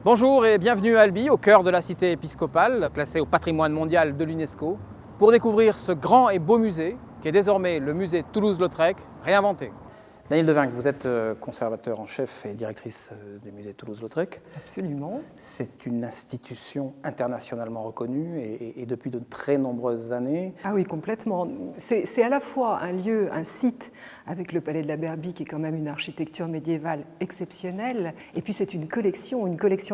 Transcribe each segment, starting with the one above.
Bonjour et bienvenue à Albi, au cœur de la cité épiscopale, classée au patrimoine mondial de l'UNESCO, pour découvrir ce grand et beau musée, qui est désormais le musée Toulouse-Lautrec, réinventé. Danielle Devinck, vous êtes conservateur en chef et directrice du musée Toulouse-Lautrec. Absolument. C'est une institution internationalement reconnue et depuis de très nombreuses années. Ah oui, complètement. C'est à la fois un lieu, un site avec le palais de la Berbie qui est quand même une architecture médiévale exceptionnelle, et puis c'est une collection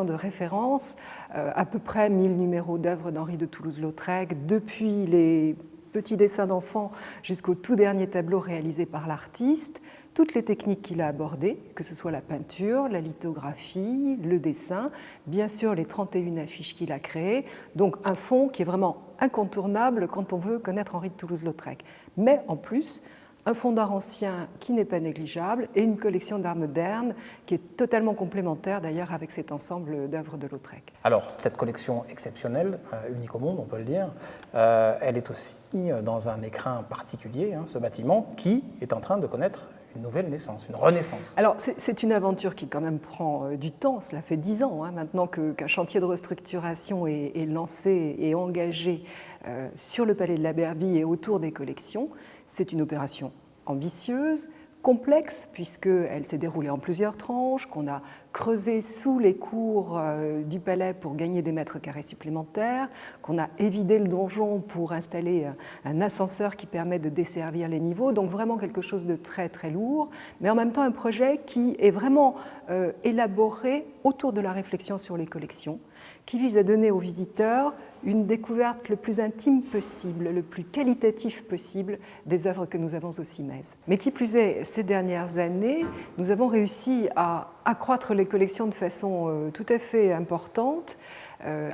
de références, à peu près 1000 numéros d'œuvres d'Henri de Toulouse-Lautrec, depuis les petits dessins d'enfants jusqu'au tout dernier tableau réalisé par l'artiste, toutes les techniques qu'il a abordées, que ce soit la peinture, la lithographie, le dessin, bien sûr les 31 affiches qu'il a créées, donc un fonds qui est vraiment incontournable quand on veut connaître Henri de Toulouse-Lautrec. Mais en plus, un fonds d'art ancien qui n'est pas négligeable et une collection d'art moderne qui est totalement complémentaire d'ailleurs avec cet ensemble d'œuvres de Lautrec. Alors, cette collection exceptionnelle, unique au monde, on peut le dire, elle est aussi dans un écrin particulier, ce bâtiment, qui est en train de connaître une nouvelle naissance, une renaissance. Alors, c'est une aventure qui quand même prend du temps. Cela fait 10 ans maintenant qu'un chantier de restructuration est lancé et engagé sur le palais de la Berbie et autour des collections. C'est une opération ambitieuse, complexe, puisqu'elle s'est déroulée en plusieurs tranches, qu'on a creusé sous les cours du palais pour gagner des mètres carrés supplémentaires, qu'on a évidé le donjon pour installer un ascenseur qui permet de desservir les niveaux, donc vraiment quelque chose de très très lourd, mais en même temps un projet qui est vraiment élaboré autour de la réflexion sur les collections, qui vise à donner aux visiteurs une découverte le plus intime possible, le plus qualitatif possible des œuvres que nous avons au CIMES. Mais qui plus est, ces dernières années, nous avons réussi à accroître les collections de façon tout à fait importante,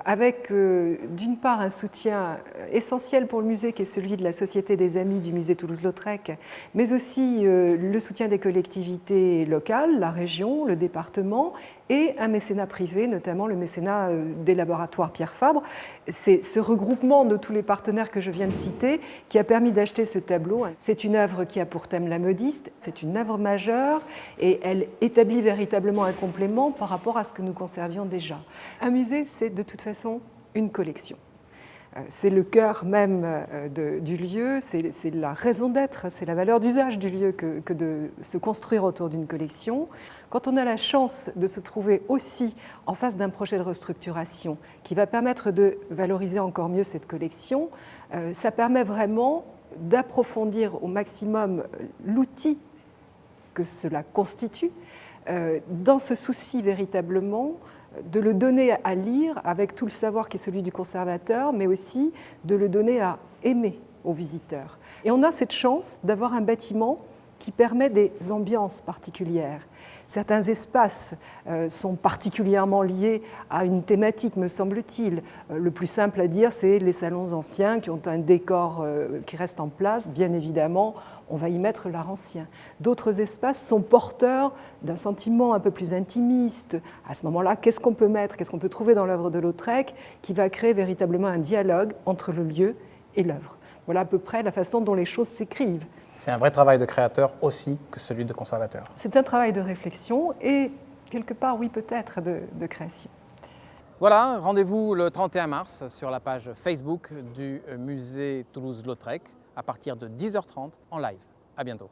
avec d'une part un soutien essentiel pour le musée qui est celui de la Société des Amis du musée Toulouse-Lautrec, mais aussi le soutien des collectivités locales, la région, le département, et un mécénat privé, notamment le mécénat des laboratoires Pierre Fabre. C'est ce regroupement de tous les partenaires que je viens de citer qui a permis d'acheter ce tableau. C'est une œuvre qui a pour thème la modiste, c'est une œuvre majeure et elle établit véritablement un complément par rapport à ce que nous conservions déjà. Un musée, c'est de toute façon une collection. C'est le cœur même du lieu, c'est la raison d'être, c'est la valeur d'usage du lieu que de se construire autour d'une collection. Quand on a la chance de se trouver aussi en face d'un projet de restructuration qui va permettre de valoriser encore mieux cette collection, ça permet vraiment d'approfondir au maximum l'outil que cela constitue, dans ce souci véritablement de le donner à lire avec tout le savoir qui est celui du conservateur, mais aussi de le donner à aimer aux visiteurs. Et on a cette chance d'avoir un bâtiment qui permet des ambiances particulières. Certains espaces sont particulièrement liés à une thématique, me semble-t-il. Le plus simple à dire, c'est les salons anciens qui ont un décor qui reste en place. Bien évidemment, on va y mettre l'art ancien. D'autres espaces sont porteurs d'un sentiment un peu plus intimiste. À ce moment-là, qu'est-ce qu'on peut mettre, qu'est-ce qu'on peut trouver dans l'œuvre de Lautrec qui va créer véritablement un dialogue entre le lieu et l'œuvre. Voilà à peu près la façon dont les choses s'écrivent. C'est un vrai travail de créateur aussi que celui de conservateur. C'est un travail de réflexion et, quelque part, oui, peut-être de création. Voilà, rendez-vous le 31 mars sur la page Facebook du musée Toulouse-Lautrec à partir de 10h30 en live. À bientôt.